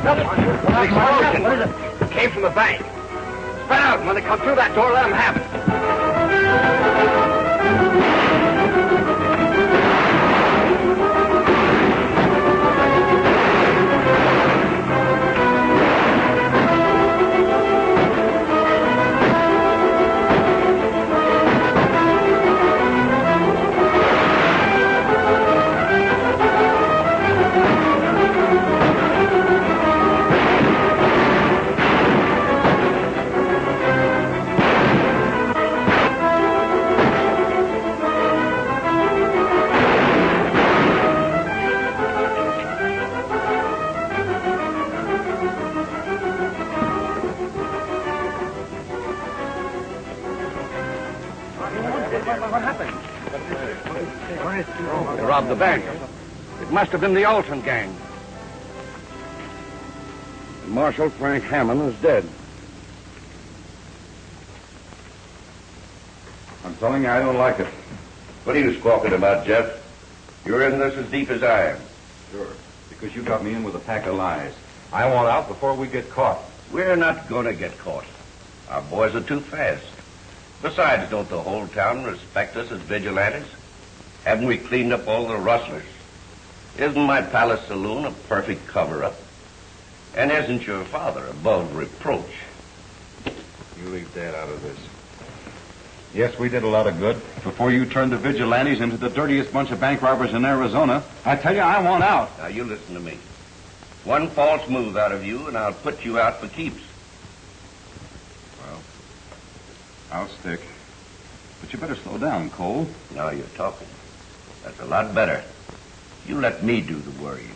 An explosion. What is it? It came from the bank. Spread out, and when they come through that door, let them have it. What happened? They robbed the bank. It must have been the Alton gang. Marshal Frank Hammond is dead. I'm telling you, I don't like it. What are you squawking about, Jeff? You're in this as deep as I am. Sure, because you got me in with a pack of lies. I want out before we get caught. We're not going to get caught. Our boys are too fast. Besides, don't the whole town respect us as vigilantes? Haven't we cleaned up all the rustlers? Isn't my palace saloon a perfect cover-up? And isn't your father above reproach? You leave Dad out of this. Yes, we did a lot of good. Before you turned the vigilantes into the dirtiest bunch of bank robbers in Arizona, I tell you, I want out. Now, you listen to me. One false move out of you, and I'll put you out for keeps. Well, I'll stick. But you better slow down, Cole. Now you're talking. That's a lot better. You let me do the worrying.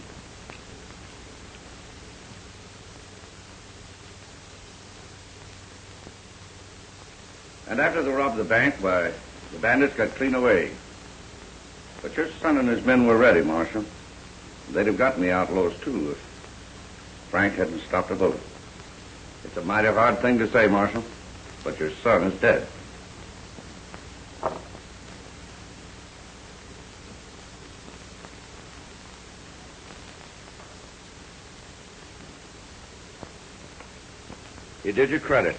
And after they robbed the bank, why, the bandits got clean away. But your son and his men were ready, Marshal. They'd have gotten the outlaws, too, if Frank hadn't stopped a bullet. It's a mighty hard thing to say, Marshal, but your son is dead. You did your credit.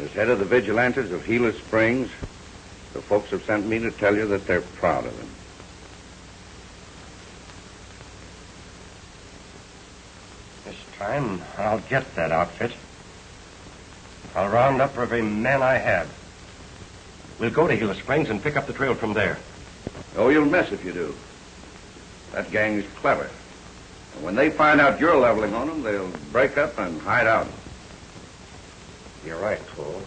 As head of the vigilantes of Gila Springs, the folks have sent me to tell you that they're proud of him. This time, I'll get that outfit. I'll round up every man I have. We'll go to Gila Springs and pick up the trail from there. Oh, you'll miss if you do. That gang is clever. And when they find out you're leveling on them, they'll break up and hide out. You're right, Cole.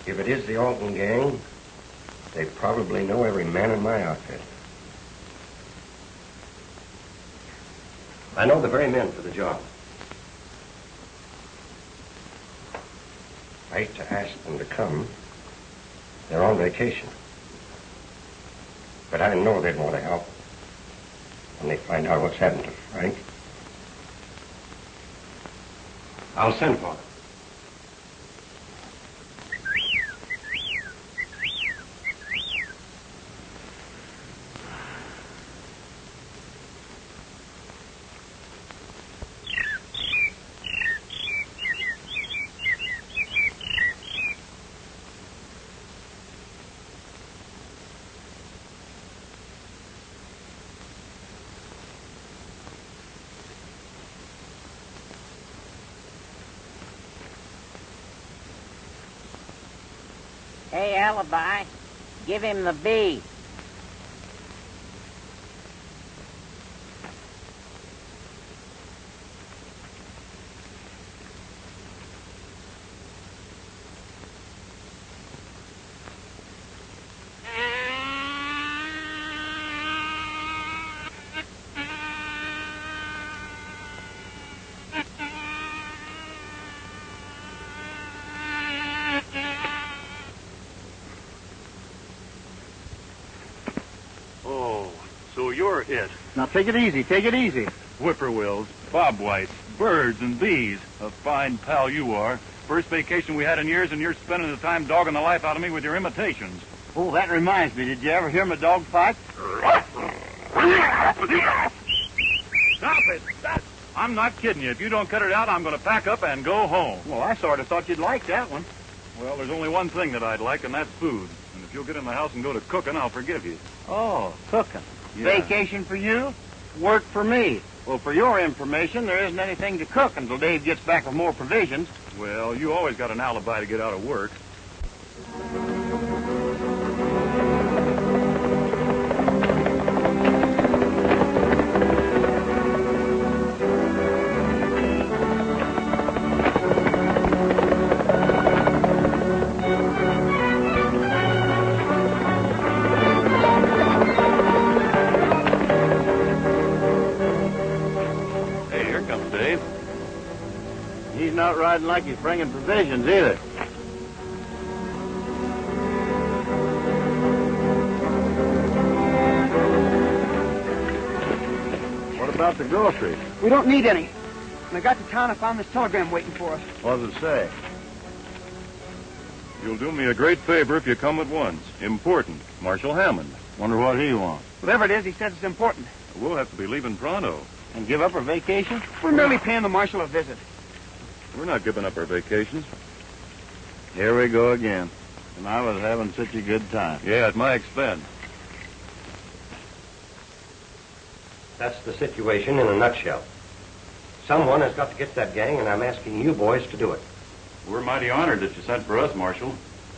If it is the Alton gang, they probably know every man in my outfit. I know the very men for the job. I hate to ask them to come. They're on vacation. But I know they'd want to help when they find out what's happened to Frank. I'll send for them. Hey, Alibi, give him the B. You're it. Now, take it easy. Take it easy. Whippoorwills, bobwhites, birds, and bees. A fine pal you are. First vacation we had in years, and you're spending the time dogging the life out of me with your imitations. Oh, that reminds me. Did you ever hear my dog fight? Stop it! Stop! I'm not kidding you. If you don't cut it out, I'm going to pack up and go home. Well, I sort of thought you'd like that one. Well, there's only one thing that I'd like, and that's food. And if you'll get in the house and go to cooking, I'll forgive you. Oh, cooking. Yeah. Vacation for you, work for me. Well, for your information, there isn't anything to cook until Dave gets back with more provisions. Well, you always got an alibi to get out of work. Hey, here comes Dave. He's not riding like he's bringing provisions either. What about the groceries? We don't need any. When I got to town, I found this telegram waiting for us. What does it say? You'll do me a great favor if you come at once. Important. Marshal Hammond. Wonder what he wants. Whatever it is, he says it's important. We'll have to be leaving pronto. And give up our vacation? We're merely paying the marshal a visit. We're not giving up our vacations. Here we go again. And I was having such a good time. Yeah, at my expense. That's the situation in a nutshell. Someone has got to get that gang, and I'm asking you boys to do it. We're mighty honored that you sent for us, Marshal.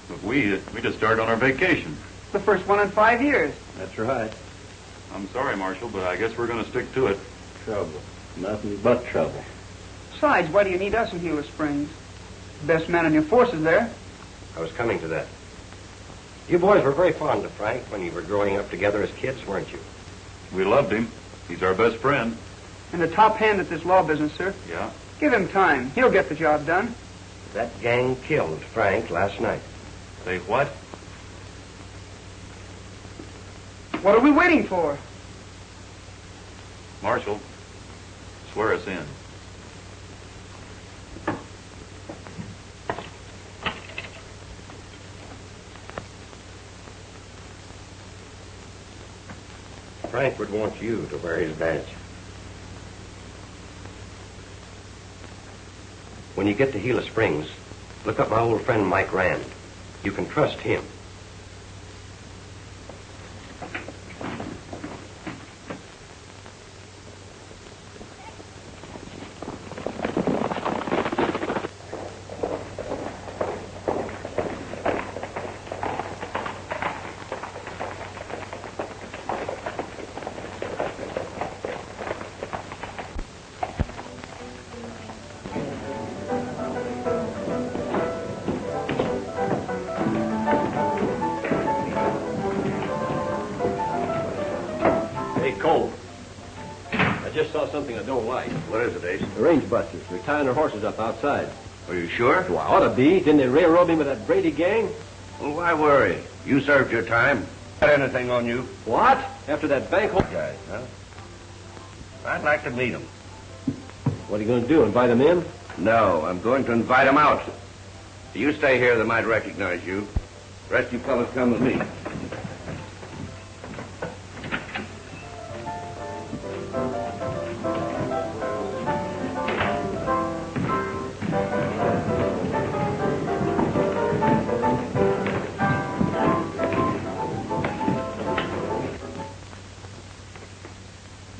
But we just started on our vacation. The first one in 5 years. That's right. I'm sorry, Marshal, but I guess we're going to stick to it. Trouble. Nothing but trouble. Besides, why do you need us in Gila Springs? Best man in your forces there. I was coming to that. You boys were very fond of Frank when you were growing up together as kids, weren't you? We loved him. He's our best friend. And the top hand at this law business, sir. Yeah. Give him time. He'll get the job done. That gang killed Frank last night. Say what? What are we waiting for? Marshal, swear us in. Frank would want you to wear his badge. When you get to Gila Springs, look up my old friend Mike Rand. You can trust him. Cole, I just saw something I don't like. What is it, Ace? The range busters. They're tying their horses up outside. Are you sure? Well, I ought to be. Didn't they railroad me with that Brady gang? Well, why worry? You served your time. Got anything on you? What? After that bank hole... Guys, huh? I'd like to meet them. What are you going to do, invite them in? No, I'm going to invite them out. You stay here, they might recognize you. The rest of you fellas come with me.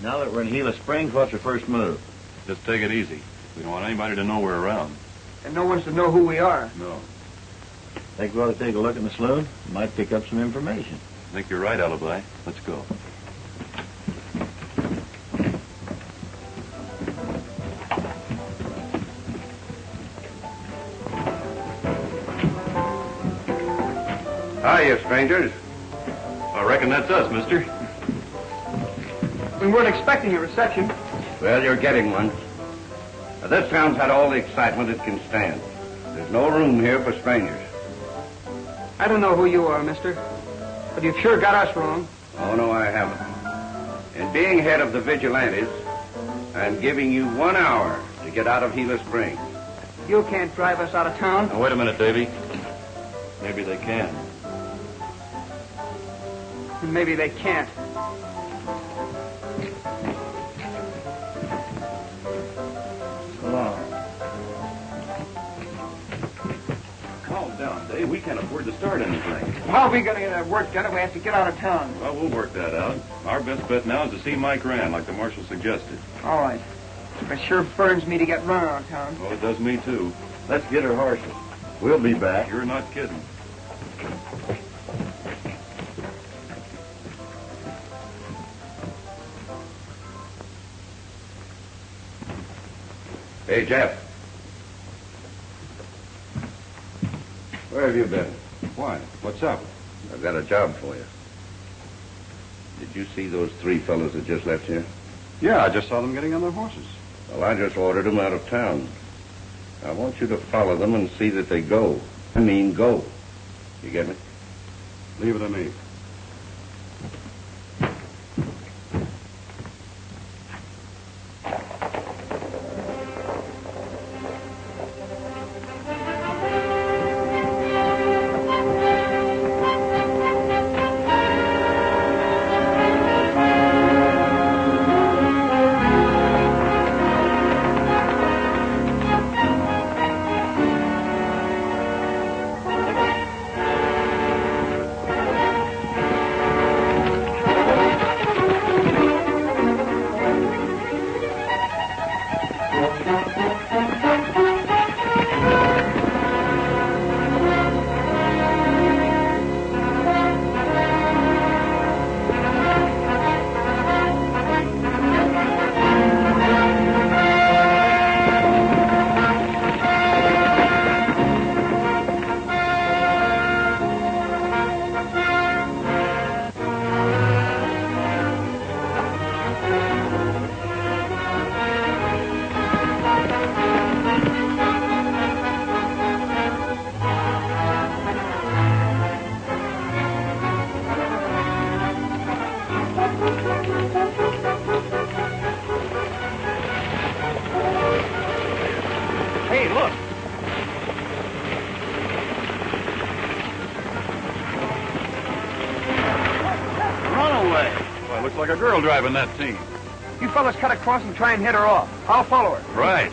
Now that we're in Gila Springs, what's your first move? Just take it easy. We don't want anybody to know we're around. And no one's to know who we are. No. Think we ought to take a look in the saloon? Might pick up some information. I think you're right, Alibi. Let's go. Hiya, strangers. I reckon that's us, mister. We weren't expecting a reception. Well, you're getting one. Now, this town's had all the excitement it can stand. There's no room here for strangers. I don't know who you are, mister, but you've sure got us wrong. Oh, no, I haven't. In being head of the vigilantes, I'm giving you 1 hour to get out of Gila Springs. You can't drive us out of town. Now, wait a minute, Davy. Maybe they can. And maybe they can't. can't afford to start anything. How are we going to get that work done if we have to get out of town? Well, we'll work that out. Our best bet now is to see Mike Rand, like the marshal suggested. All right. It sure burns me to get run out of town. Oh, it does me, too. Let's get her horses. We'll be back. You're not kidding. Hey, Jeff. Where have you been? Why? What's up? I've got a job for you. Did you see those 3 fellows that just left here? Yeah, I just saw them getting on their horses. Well, I just ordered them out of town. I want you to follow them and see that they go. I mean, go. You get me? Leave it to me. Hey, look. Runaway. Well, looks like a girl driving that team. You fellas cut across and try and head her off. I'll follow her. Right.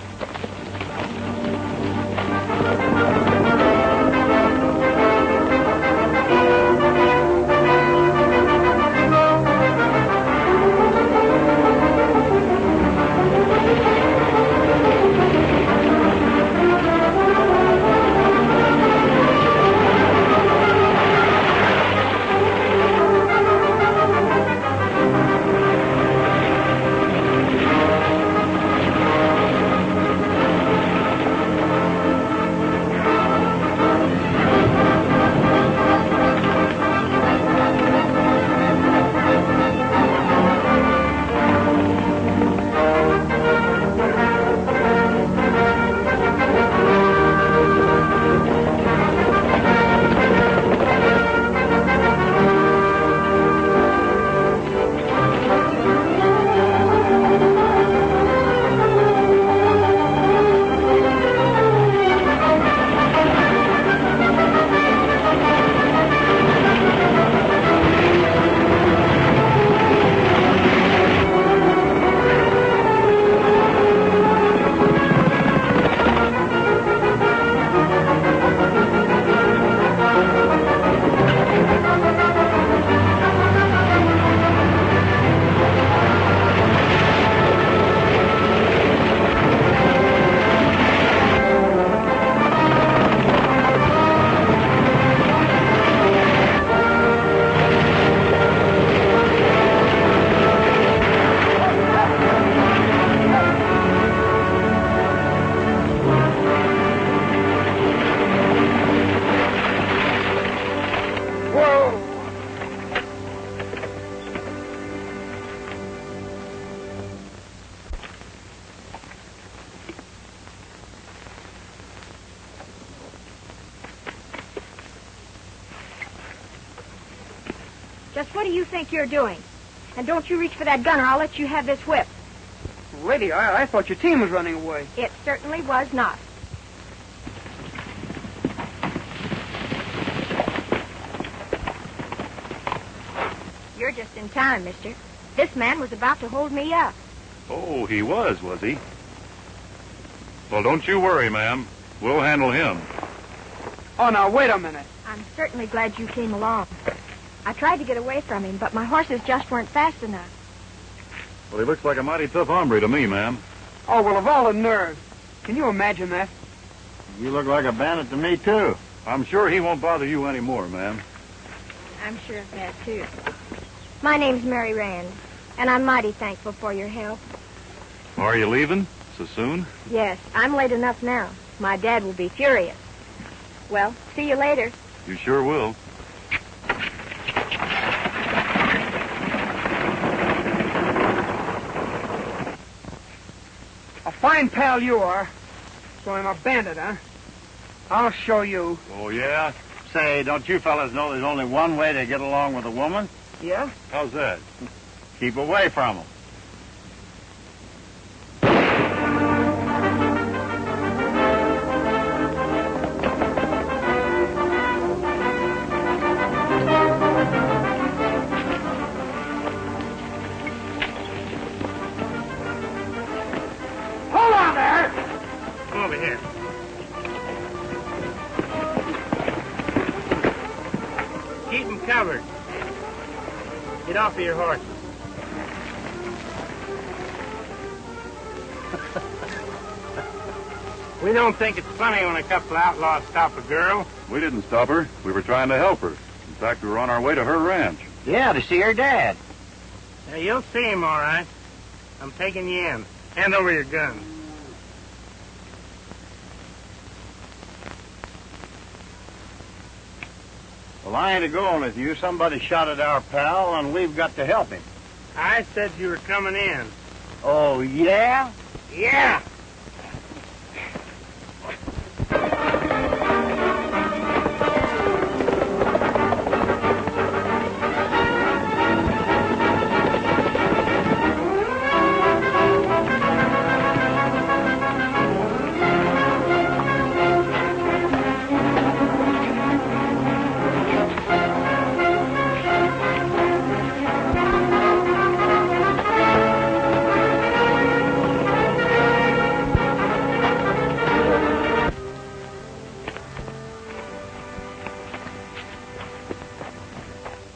Just what do you think you're doing? And don't you reach for that gun or I'll let you have this whip. Lady, I thought your team was running away. It certainly was not. You're just in time, mister. This man was about to hold me up. Oh, he was he? Well, don't you worry, ma'am. We'll handle him. Oh, now, wait a minute. I'm certainly glad you came along. I tried to get away from him, but my horses just weren't fast enough. Well, he looks like a mighty tough hombre to me, ma'am. Oh, well, of all the nerve. Can you imagine that? You look like a bandit to me, too. I'm sure he won't bother you anymore, ma'am. I'm sure of that, too. My name's Mary Rand, and I'm mighty thankful for your help. Are you leaving so soon? Yes, I'm late enough now. My dad will be furious. Well, see you later. You sure will. A fine pal you are. So I'm a bandit, huh? I'll show you. Oh, yeah? Say, don't you fellas know there's only one way to get along with a woman? Yeah? How's that? Keep away from them. Hold on there! Come over here. Keep them covered. Get off of your horses. We don't think it's funny when a couple of outlaws stop a girl. We didn't stop her. We were trying to help her. In fact, we were on our way to her ranch. Yeah, to see her dad. Now, you'll see him, all right. I'm taking you in. Hand over your gun. Well, I ain't a-going with you. Somebody shot at our pal, and we've got to help him. I said you were coming in. Oh, yeah? Yeah!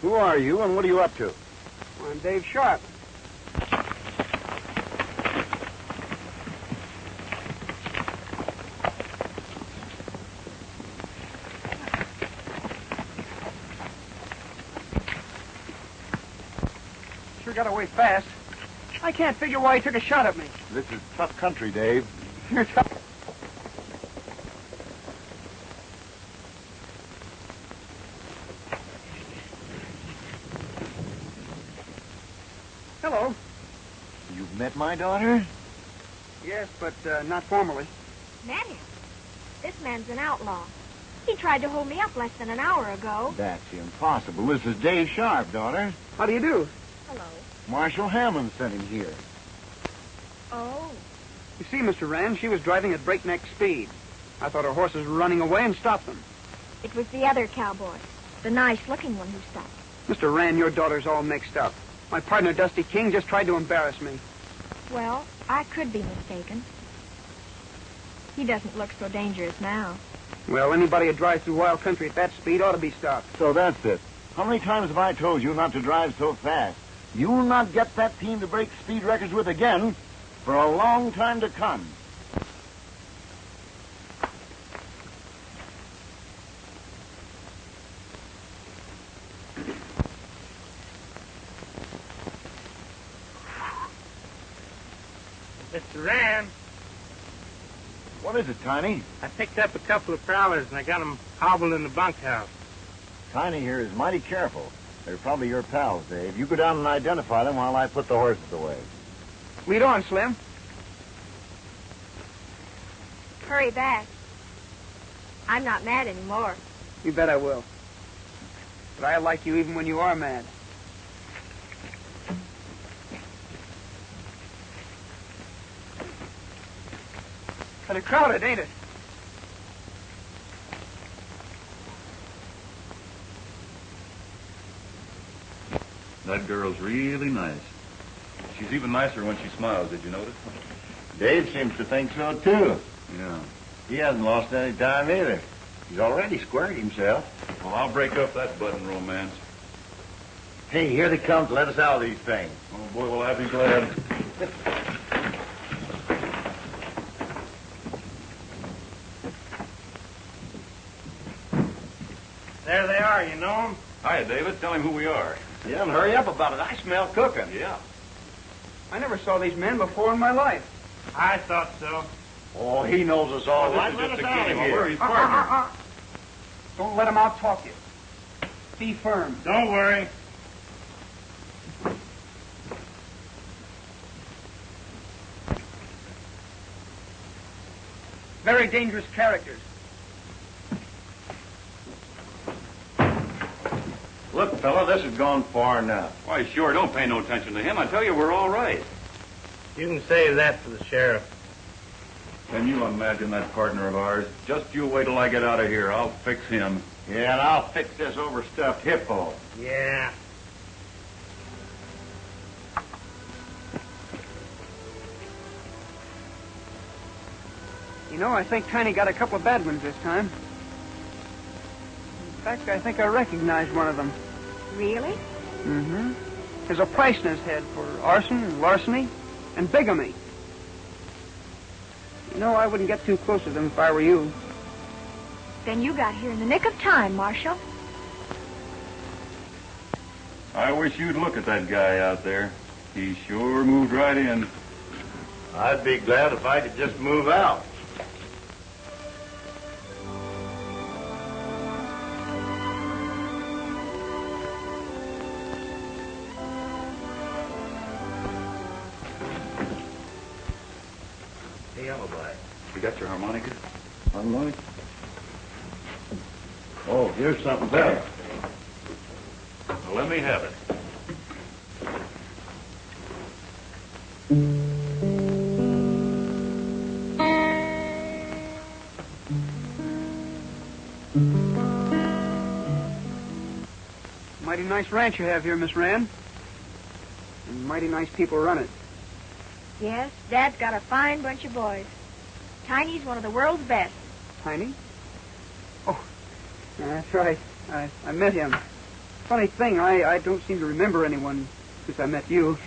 Who are you, and what are you up to? I'm Dave Sharp. Sure got away fast. I can't figure why he took a shot at me. This is tough country, Dave. You're tough. Hello. You've met my daughter? Yes, but not formally. Met him? This man's an outlaw. He tried to hold me up less than an hour ago. That's impossible. This is Dave Sharp, daughter. How do you do? Hello. Marshal Hammond sent him here. Oh. You see, Mr. Rand, she was driving at breakneck speed. I thought her horses were running away and stopped them. It was the other cowboy, the nice-looking one who stopped. Mr. Rand, your daughter's all mixed up. My partner, Dusty King, just tried to embarrass me. Well, I could be mistaken. He doesn't look so dangerous now. Well, anybody who drives through wild country at that speed ought to be stopped. So that's it. How many times have I told you not to drive so fast? You'll not get that team to break speed records with again for a long time to come. Mr. Rand, What is it, Tiny? I picked up a couple of prowlers and I got them hobbled in the bunkhouse. Tiny here is mighty careful. They're probably your pals, Dave. You go down and identify them while I put the horses away. Lead on, Slim. Hurry back. I'm not mad anymore. You bet I will. But I like you even when you are mad. Kind of crowded, ain't it? That girl's really nice. She's even nicer when she smiles, did you notice? Dave seems to think so, too. Yeah. He hasn't lost any time either. He's already squared himself. Well, I'll break up that budding romance. Hey, here they come to let us out of these things. Oh, boy, will I be glad. There they are, you know 'em? Hi, David. Tell him who we are. Yeah, and hurry up about it. I smell cooking. Yeah. I never saw these men before in my life. I thought so. Oh, he knows us all right. This Let is us just a out of game. here. We're his partner. Don't let them out-talk you. Be firm. Don't worry. Very dangerous characters. Look, fella, this has gone far enough. Why, sure, don't pay no attention to him. I tell you, we're all right. You can save that for the sheriff. Can you imagine that partner of ours? Just you wait till I get out of here. I'll fix him. Yeah, and I'll fix this overstuffed hippo. Yeah. You know, I think Tiny got a couple of bad ones this time. In fact, I think I recognize one of them. Really? Mm-hmm. There's a price in his head for arson and larceny and bigamy. You know, I wouldn't get too close to them if I were you. Then you got here in the nick of time, Marshal. I wish you'd look at that guy out there. He sure moved right in. I'd be glad if I could just move out. Hey, Alibi, you got your harmonica? Harmonica? Oh, here's something better. Well, let me have it. Mighty nice ranch you have here, Miss Rand. And mighty nice people run it. Yes, Dad's got a fine bunch of boys. Tiny's one of the world's best. Tiny? Oh, that's right. I met him. Funny thing, I don't seem to remember anyone since I met you.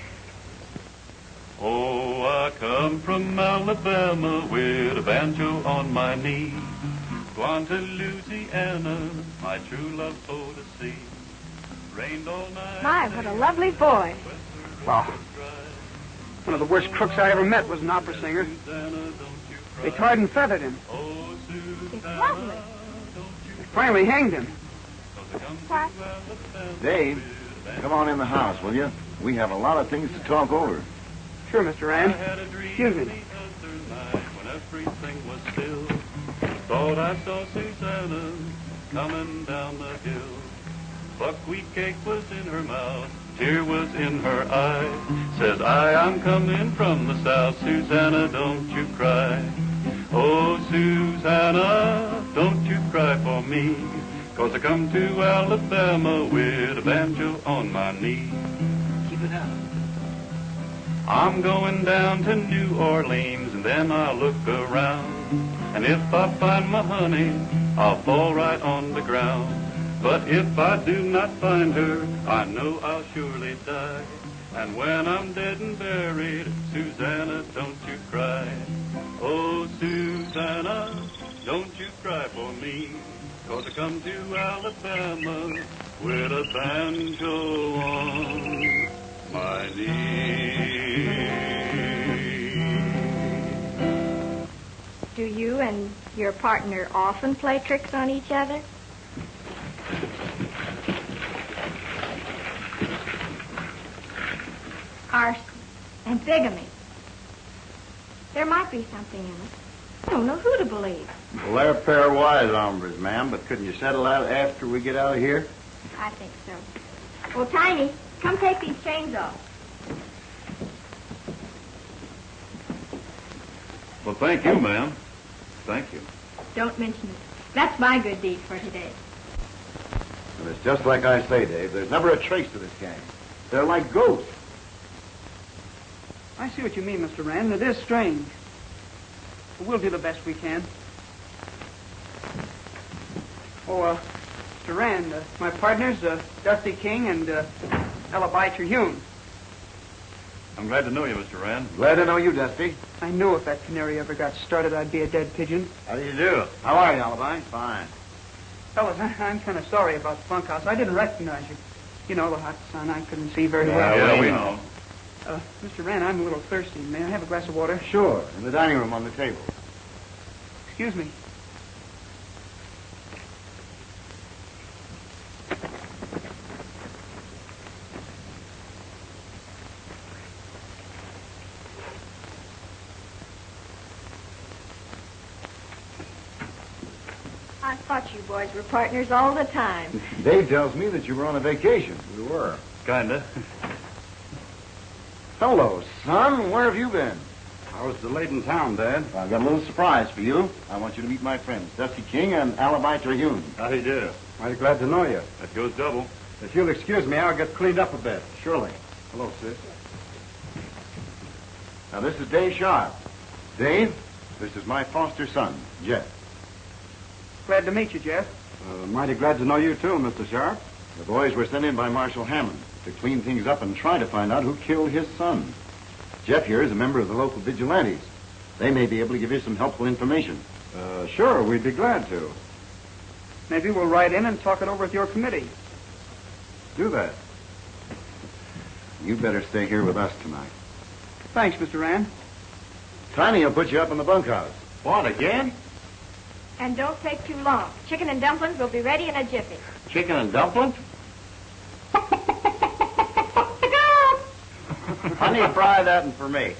Oh, I come from Alabama with a banjo on my knee. Gone to Louisiana, my true love for to see. Rained all night. My, what a lovely boy. Wow. One of the worst crooks I ever met was an opera singer. They tarred and feathered him. It's lovely. They finally hanged him. What? Dave, come on in the house, will you? We have a lot of things to talk over. Sure, Mr. Rand. Excuse me. When everything was still, thought I saw Susanna coming down the hill. Buckwheat cake was in her mouth, tear was in her eye. Says I'm coming from the south, Susanna, don't you cry. Oh, Susanna, don't you cry for me, 'cause I come to Alabama with a banjo on my knee. Keep it up. I'm going down to New Orleans, and then I'll look around. And if I find my honey, I'll fall right on the ground. But if I do not find her, I know I'll surely die. And when I'm dead and buried, Susanna, don't you cry. Oh, Susanna, don't you cry for me, 'cause I come to Alabama with a banjo on my knee. Do you and your partner often play tricks on each other? Arson and bigamy. There might be something in it. I don't know who to believe. Well, they're a pair of wise hombres, ma'am, but couldn't you settle that after we get out of here? I think so. Well, Tiny, come take these chains off. Well, thank you, ma'am. Thank you. Don't mention it. That's my good deed for today. And it's just like I say, Dave. There's never a trace to this gang. They're like ghosts. I see what you mean, Mr. Rand. It is strange. But we'll do the best we can. Oh, Mr. Rand, my partners, Dusty King and Alibi Terhune. I'm glad to know you, Mr. Rand. Glad to know you, Dusty. I knew if that canary ever got started, I'd be a dead pigeon. How do you do? How are you, Alibi? Fine. Fellas, I'm kind of sorry about the bunkhouse. I didn't recognize you. You know, the hot sun, I couldn't see very well. Yeah, we know. Mr. Rand, I'm a little thirsty. May I have a glass of water? Sure. In the dining room on the table. Excuse me. I thought you boys were partners all the time. Dave tells me that you were on a vacation. We were. Kinda. Hello, son. Where have you been? I was delayed in town, Dad. I've got a little surprise for you. I want you to meet my friends, Dusty King and Alibi Terhune. How do you do? Mighty glad to know you. That goes double. If you'll excuse me, I'll get cleaned up a bit. Surely. Hello, sis. Now, this is Dave Sharp. Dave, this is my foster son, Jeff. Glad to meet you, Jeff. Mighty glad to know you, too, Mr. Sharp. The boys were sent in by Marshal Hammond to clean things up and try to find out who killed his son. Jeff here is a member of the local vigilantes. They may be able to give you some helpful information. Sure, we'd be glad to. Maybe we'll ride in and talk it over with your committee. Do that. You better stay here with us tonight. Thanks, Mr. Rand. Tiny will put you up in the bunkhouse. What, again? And don't take too long. Chicken and dumplings will be ready in a jiffy. Chicken and dumplings? Honey, fry that one for me.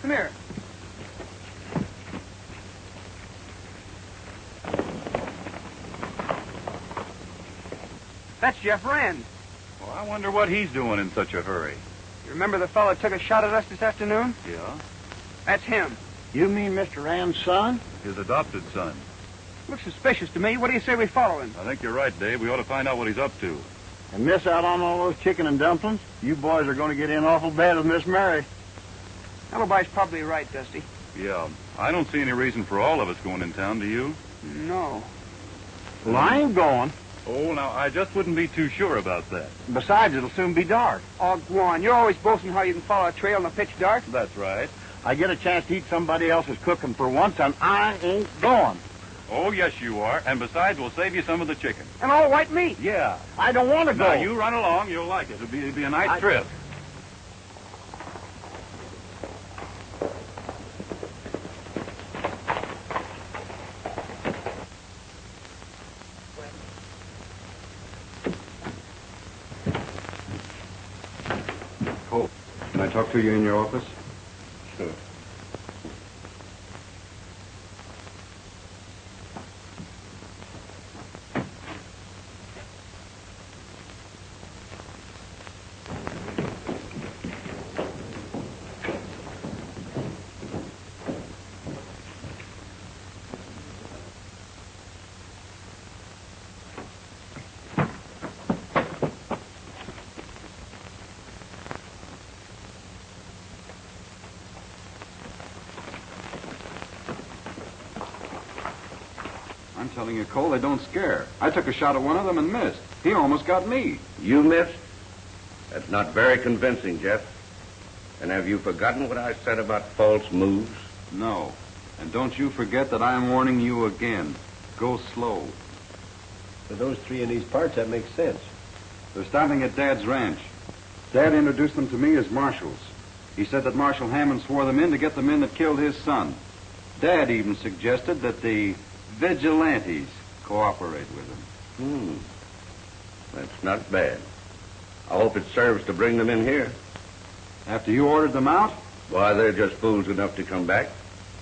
Come here. That's Jeff Rand. Well, I wonder what he's doing in such a hurry. You remember the fellow that took a shot at us this afternoon? Yeah? That's him. You mean Mr. Rand's son? His adopted son. Looks suspicious to me. What do you say we follow him? I think you're right, Dave. We ought to find out what he's up to. And miss out on all those chicken and dumplings? You boys are going to get in awful bad with Miss Mary. Alibi's probably right, Dusty. Yeah. I don't see any reason for all of us going in town, do you? No. Well, I ain't going. Oh, now, I just wouldn't be too sure about that. Besides, it'll soon be dark. Oh, go on. You're always boasting how you can follow a trail in the pitch dark. That's right. I get a chance to eat somebody else's cooking for once, and I ain't going. Oh, yes, you are. And besides, we'll save you some of the chicken. And all white meat. Yeah. I don't want to go. Now, you run along. You'll like it. It'll be a nice trip. Hope, can I talk to you in your office? Sure. I'm telling you, Cole, they don't scare. I took a shot at one of them and missed. He almost got me. You missed? That's not very convincing, Jeff. And have you forgotten what I said about false moves? No. And don't you forget that I'm warning you again. Go slow. For those three in these parts, that makes sense. They're stopping at Dad's ranch. Dad introduced them to me as marshals. He said that Marshal Hammond swore them in to get the men that killed his son. Dad even suggested that the vigilantes cooperate with him. That's not bad. I hope it serves to bring them in here. After you ordered them out? Why, they're just fools enough to come back.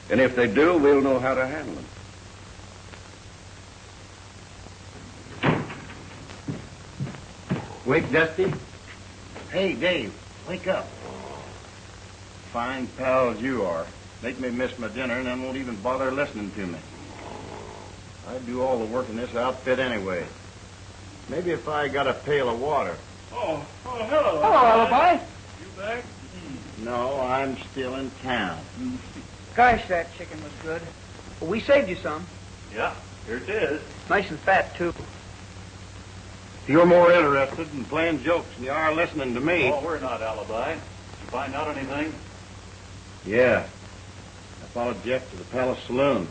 And if they do, we'll know how to handle them. Wake, Dusty. Hey, Dave, wake up. Fine pals you are. Make me miss my dinner and then won't even bother listening to me. I do all the work in this outfit anyway. Maybe if I got a pail of water. Hello. Hello, Alibi. You back? No, I'm still in town. Gosh, that chicken was good. Well, we saved you some. Yeah, here it is. Nice and fat, too. You're more interested in playing jokes than you are listening to me. Oh, we're not, Alibi. Did you find out anything? Yeah. I followed Jeff to the Palace Saloon.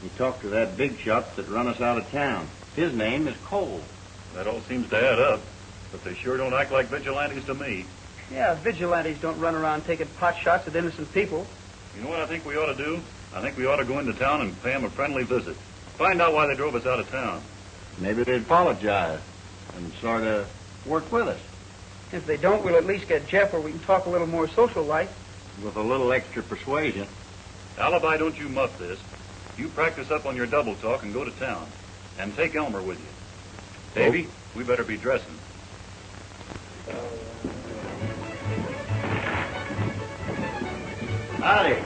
He talked to that big shot that run us out of town. His name is Cole. That all seems to add up, but they sure don't act like vigilantes to me. Yeah, vigilantes don't run around taking pot shots at innocent people. You know what I think we ought to do? I think we ought to go into town and pay them a friendly visit. Find out why they drove us out of town. Maybe they'd apologize and sort of work with us. If they don't, we'll at least get Jeff where we can talk a little more social-like. With a little extra persuasion. Alibi, don't you muff this. You practice up on your double talk and go to town. And take Elmer with you. Davy, we better be dressing. Howdy.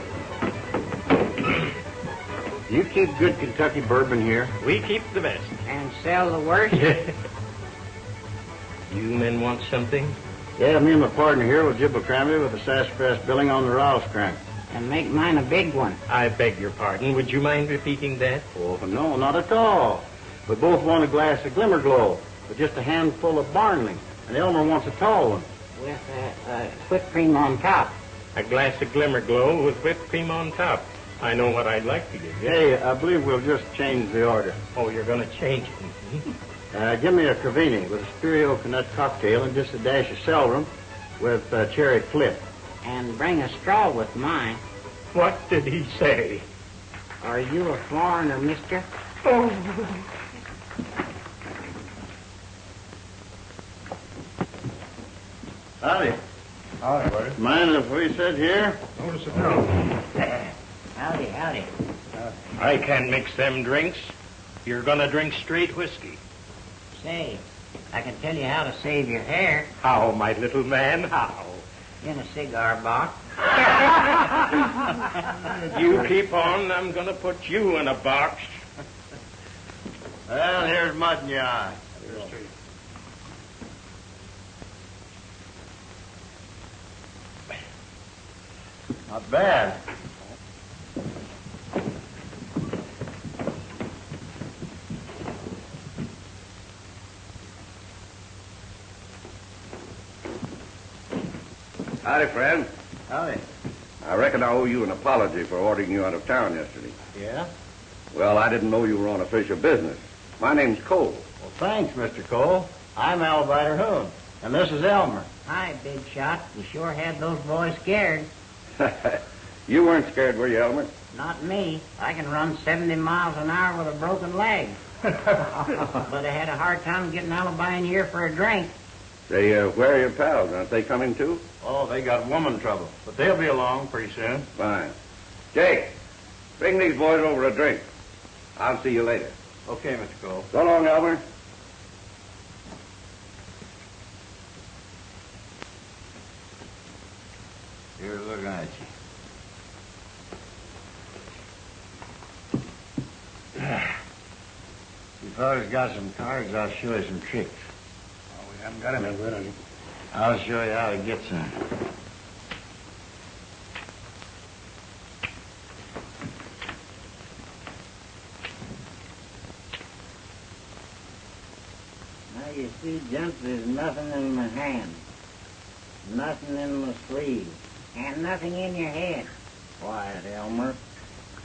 You keep good Kentucky bourbon here? We keep the best. And sell the worst? You men want something? Yeah, me and my partner here will jibble crammy with the sassafras billing on the Rouse crank. And make mine a big one. I beg your pardon. Would you mind repeating that? Oh, no, not at all. We both want a glass of Glimmer Glow with just a handful of barnling. And Elmer wants a tall one. With whipped cream on top. A glass of Glimmer Glow with whipped cream on top. I know what I'd like to give you. Hey, I believe we'll just change the order. Oh, you're going to change it. Give me a Cravini with a Spirio Nut cocktail and just a dash of celerum with cherry flip. And bring a straw with mine. What did he say? Are you a foreigner, mister? Oh. Howdy. Howdy, buddy. Mind if we sit here? Notice it now. Howdy. I can't mix them drinks. You're going to drink straight whiskey. Say, I can tell you how to save your hair. How, my little man, how? In a cigar box. You keep on, I'm going to put you in a box. Well, here's mud in your eye. Not bad. Howdy, friend. Howdy. I reckon I owe you an apology for ordering you out of town yesterday. Yeah? Well, I didn't know you were on official business. My name's Cole. Well, thanks, Mr. Cole. I'm Alibi Terhune, and this is Elmer. Hi, big shot. You sure had those boys scared. You weren't scared, were you, Elmer? Not me. I can run 70 miles an hour with a broken leg. But I had a hard time getting Alibi in here for a drink. Say, where are your pals? Aren't they coming too? Oh, they got woman trouble, but they'll be along pretty soon. Fine. Jake, bring these boys over a drink. I'll see you later. Okay, Mr. Cole. So long, Elmer. Here's looking at you. You fellas got some cards, I'll show you some tricks. Oh, we haven't got any good on you. I'll show you how to get some. Now you see, gents, there's nothing in my hand. Nothing in my sleeve. And nothing in your head. Quiet, Elmer.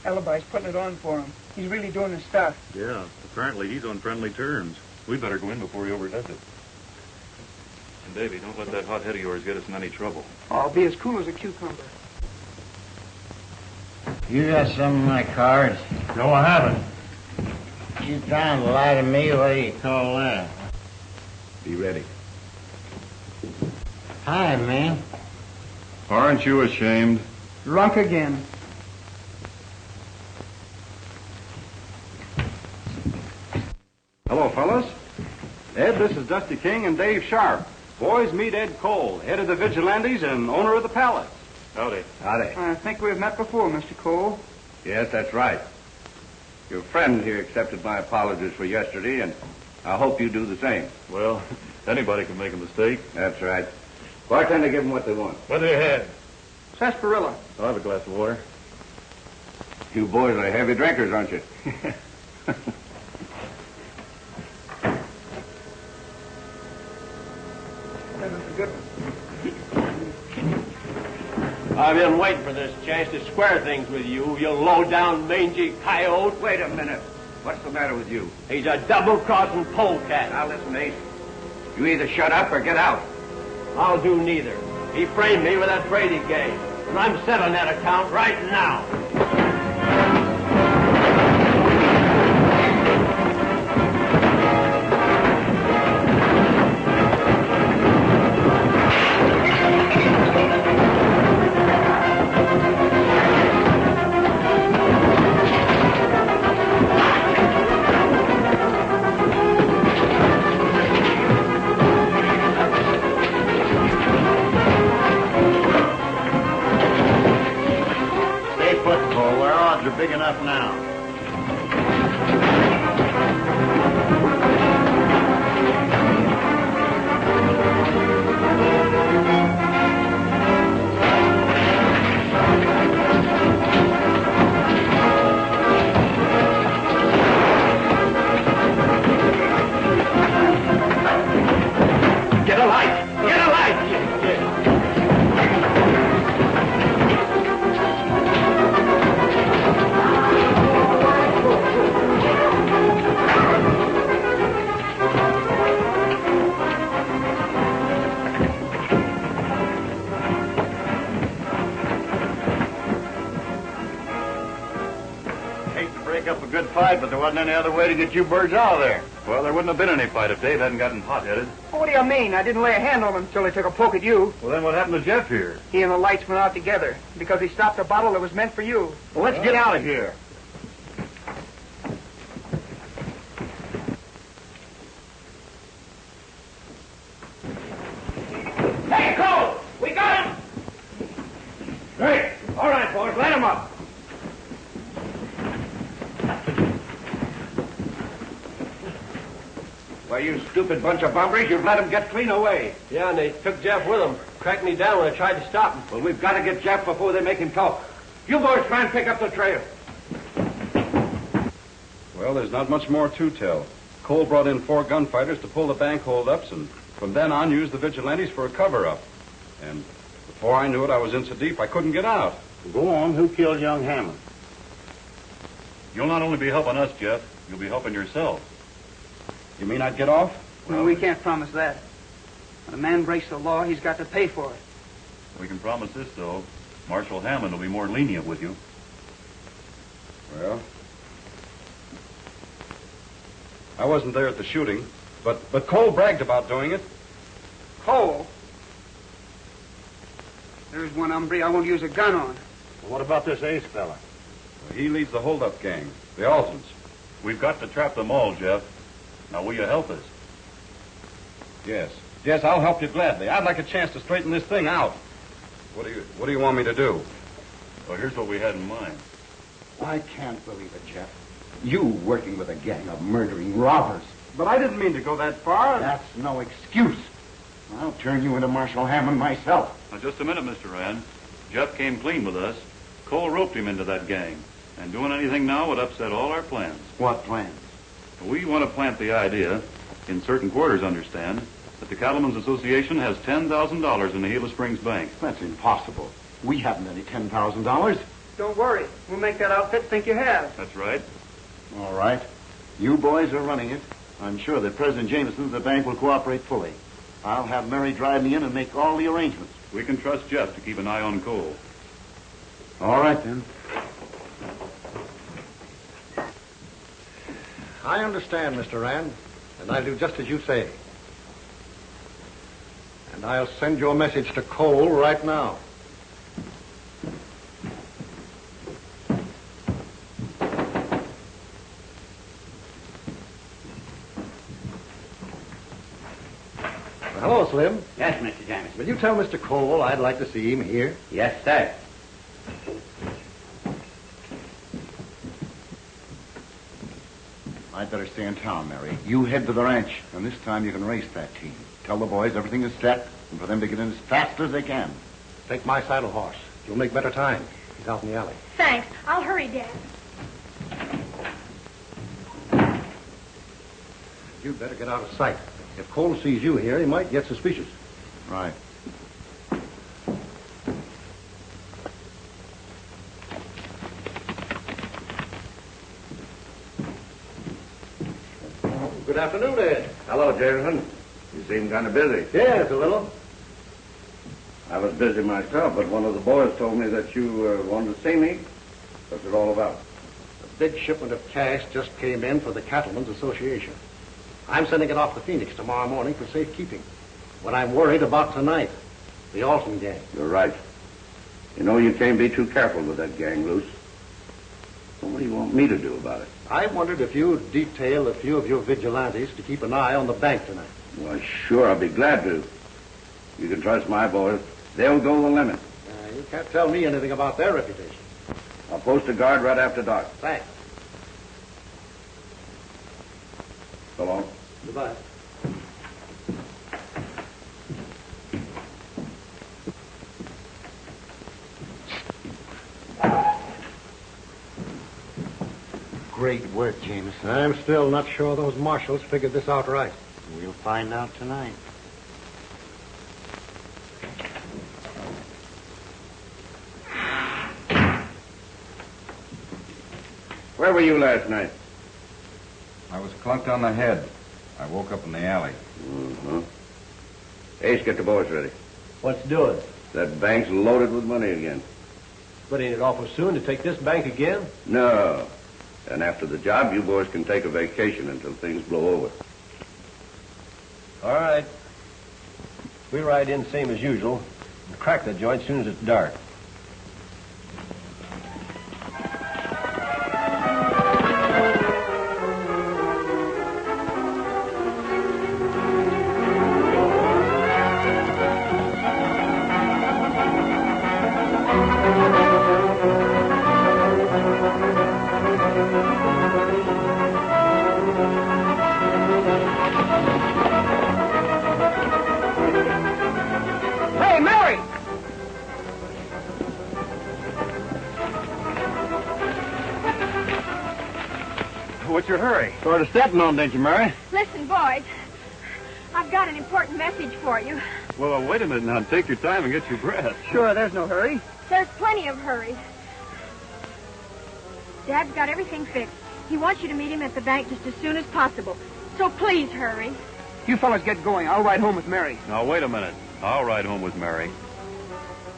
Alibi's putting it on for him. He's really doing his stuff. Yeah, apparently he's on friendly terms. We better go in before he overdoes it. And Davy, don't let that hot head of yours get us in any trouble. I'll be as cool as a cucumber. You got some of my cards? No, I haven't. You trying to lie to me? What do you call that? Be ready. Hi, man. Aren't you ashamed? Drunk again. Hello, fellas. Ed, this is Dusty King and Dave Sharp. Boys, meet Ed Cole, head of the Vigilantes and owner of the Palace. Howdy. Howdy. I think we've met before, Mr. Cole. Yes, that's right. Your friend here accepted my apologies for yesterday, and I hope you do the same. Well, anybody can make a mistake. That's right. Bartender, give them what they want. What do you have? Sarsaparilla. I'll have a glass of water. You boys are heavy drinkers, aren't you? That was a good one. I've been waiting for this chance to square things with you, you low-down, mangy coyote. Wait a minute. What's the matter with you? He's a double-crossing polecat. Now listen, Ace. You either shut up or get out. I'll do neither. He framed me with that Brady game, and I'm settling that account right now. Big enough now. Get a light! Get a light! Up a good fight, but there wasn't any other way to get you birds out of there. Well, there wouldn't have been any fight if Dave hadn't gotten hot-headed. What do you mean? I didn't lay a hand on him until he took a poke at you. Well, then what happened to Jeff here? He and the lights went out together because he stopped a bottle that was meant for you. Well, let's get out of here. Hey, Cole! We got him! Great. All right, boys, let him up. Why, you stupid bunch of bumpers, you've let him get clean away. Yeah, and they took Jeff with them. Cracked me down when I tried to stop him. Well, we've got to get Jeff before they make him talk. You boys try and pick up the trail. Well, there's not much more to tell. Cole brought in 4 gunfighters to pull the bank holdups, and from then on used the vigilantes for a cover-up. And before I knew it, I was in so deep I couldn't get out. Go on. Who killed young Hammond? You'll not only be helping us, Jeff, you'll be helping yourself. You mean I'd get off? Well, we can't promise that. When a man breaks the law, he's got to pay for it. We can promise this, though. Marshal Hammond will be more lenient with you. Well, I wasn't there at the shooting, but Cole bragged about doing it. Cole? There's one hombre I won't use a gun on. Well, what about this Ace fella? He leads the holdup gang, the Altons. We've got to trap them all, Jeff. Now, will you help us? Yes. Yes, I'll help you gladly. I'd like a chance to straighten this thing out. What do you want me to do? Well, here's what we had in mind. I can't believe it, Jeff. You working with a gang of murdering robbers. But I didn't mean to go that far. That's no excuse. I'll turn you into Marshal Hammond myself. Now, just a minute, Mr. Rand. Jeff came clean with us. Cole roped him into that gang. And doing anything now would upset all our plans. What plans? We want to plant the idea, in certain quarters, understand, that the Cattlemen's Association has $10,000 in the Gila Springs Bank. That's impossible. We haven't any $10,000. Don't worry. We'll make that outfit think you have. That's right. All right. You boys are running it. I'm sure that President Jameson of the bank will cooperate fully. I'll have Mary drive me in and make all the arrangements. We can trust Jeff to keep an eye on Cole. All right, then. I understand, Mr. Rand, and I'll do just as you say. And I'll send your message to Cole right now. Hello, Slim. Yes, Mr. Jameson. Will you tell Mr. Cole I'd like to see him here? Yes, sir. I'd better stay in town, Mary. You head to the ranch, and this time you can race that team. Tell the boys everything is set, and for them to get in as fast as they can. Take my saddle horse. You'll make better time. He's out in the alley. Thanks. I'll hurry, Dad. You'd better get out of sight. If Cole sees you here, he might get suspicious. Right. Good afternoon, Ed. Hello, Jameson. You seem kind of busy. Yes, a little. I was busy myself, but one of the boys told me that you wanted to see me. What's it all about? A big shipment of cash just came in for the Cattlemen's Association. I'm sending it off to Phoenix tomorrow morning for safekeeping. What I'm worried about tonight, the Alton gang. You're right. You know you can't be too careful with that gang loose. So what do you want me to do about it? I wondered if you'd detail a few of your vigilantes to keep an eye on the bank tonight. Well, sure, I'll be glad to. You can trust my boys. They'll go the limit. You can't tell me anything about their reputation. I'll post a guard right after dark. Thanks. So long. Goodbye. Great work, Jameson. I'm still not sure those marshals figured this out right. We'll find out tonight. Where were you last night? I was clunked on the head. I woke up in the alley. Mm-hmm. Ace, get the boys ready. What's doing? That bank's loaded with money again. But ain't it awful soon to take this bank again? No. And after the job, you boys can take a vacation until things blow over. All right. We ride in same as usual and crack the joint as soon as it's dark. Hey, Mary! What's your hurry? Sort of stepping on, didn't you, Mary? Listen, boys. I've got an important message for you. Well, wait a minute now. Take your time and get your breath. Sure, there's no hurry. There's plenty of hurry. Dad's got everything fixed. He wants you to meet him at the bank just as soon as possible. So please hurry. You fellas get going. I'll ride home with Mary. Now, wait a minute. I'll ride home with Mary.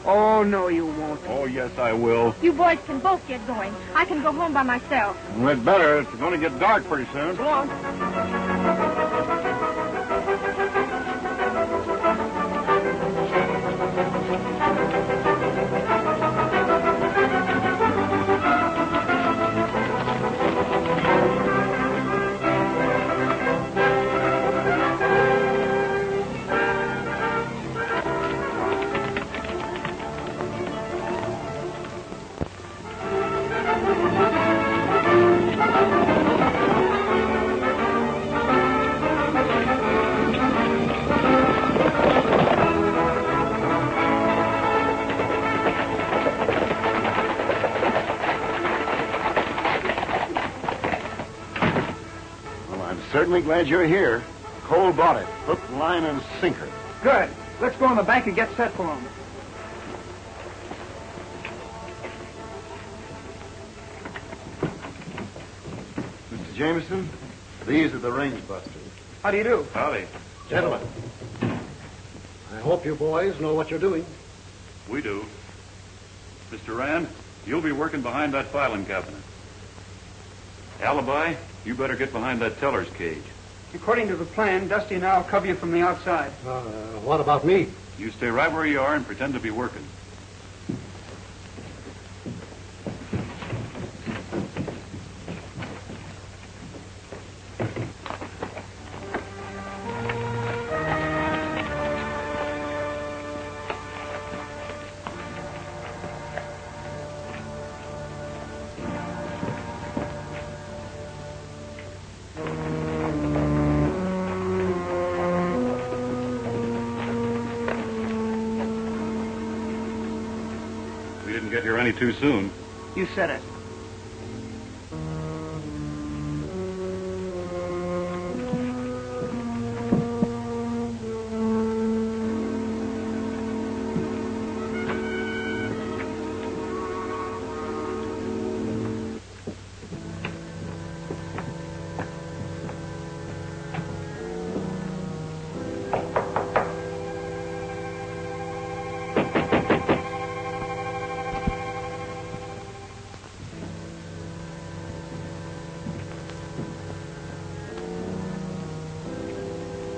Oh, no, you won't. Oh, yes, I will. You boys can both get going. I can go home by myself. We'd better. It's going to get dark pretty soon. So long. Well, I'm certainly glad you're here. Cole bought it. Hook, line, and sinker. Good. Let's go in the bank and get set for him. Mr. Jameson, these are the range busters. How do you do? Howdy. Gentlemen, I hope you boys know what you're doing. We do. Mr. Rand, you'll be working behind that filing cabinet. Alibi, you better get behind that teller's cage. According to the plan, Dusty and I'll cover you from the outside. What about me? You stay right where you are and pretend to be working. get here any too soon. You said it.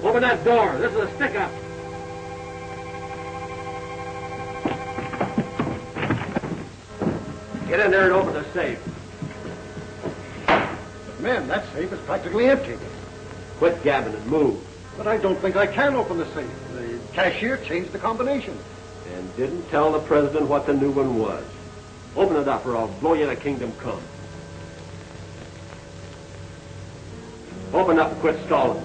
Open that door. This is a stick-up. Get in there and open the safe. Men, that safe is practically empty. Quit gabbing and move. But I don't think I can open the safe. The cashier changed the combination. And didn't tell the president what the new one was. Open it up or I'll blow you to kingdom come. Open up and quit stalling.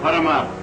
Put him up.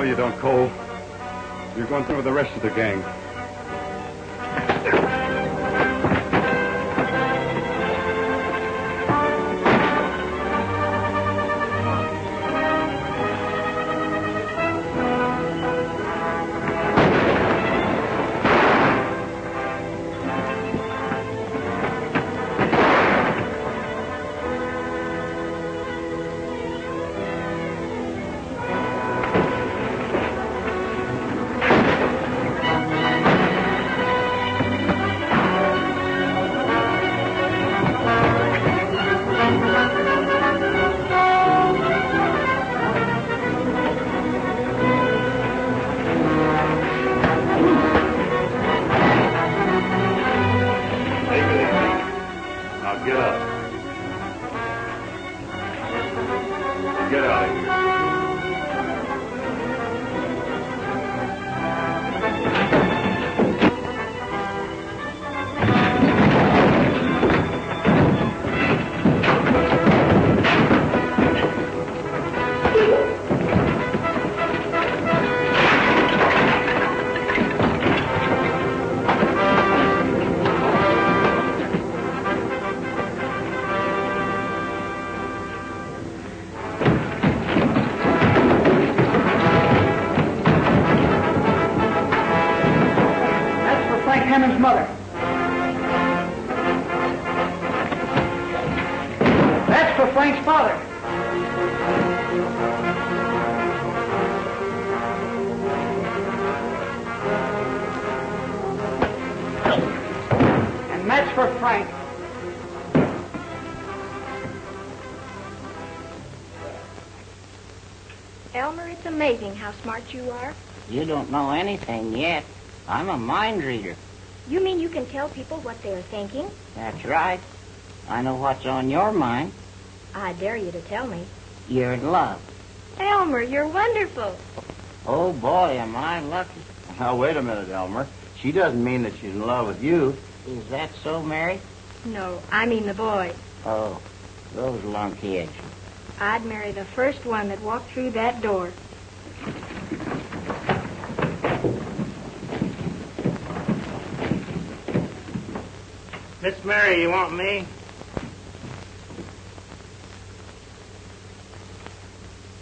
You don't, Cole. You're going through with the rest of the gang. Hammond's mother. That's for Frank's father. for Frank. Elmer, it's amazing how smart you are. You don't know anything yet. I'm a mind reader. You mean you can tell people what they're thinking? That's right. I know what's on your mind. I dare you to tell me. You're in love. Elmer, you're wonderful. Oh, boy, am I lucky. Now, wait a minute, Elmer. She doesn't mean that she's in love with you. Is that so, Mary? No, I mean the boy. Oh, those lunkheads. I'd marry the first one that walked through that door. Miss Mary, you want me?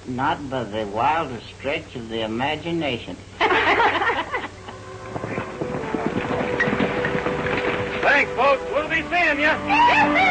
Not by the wildest stretch of the imagination. Thanks, folks. We'll be seeing you.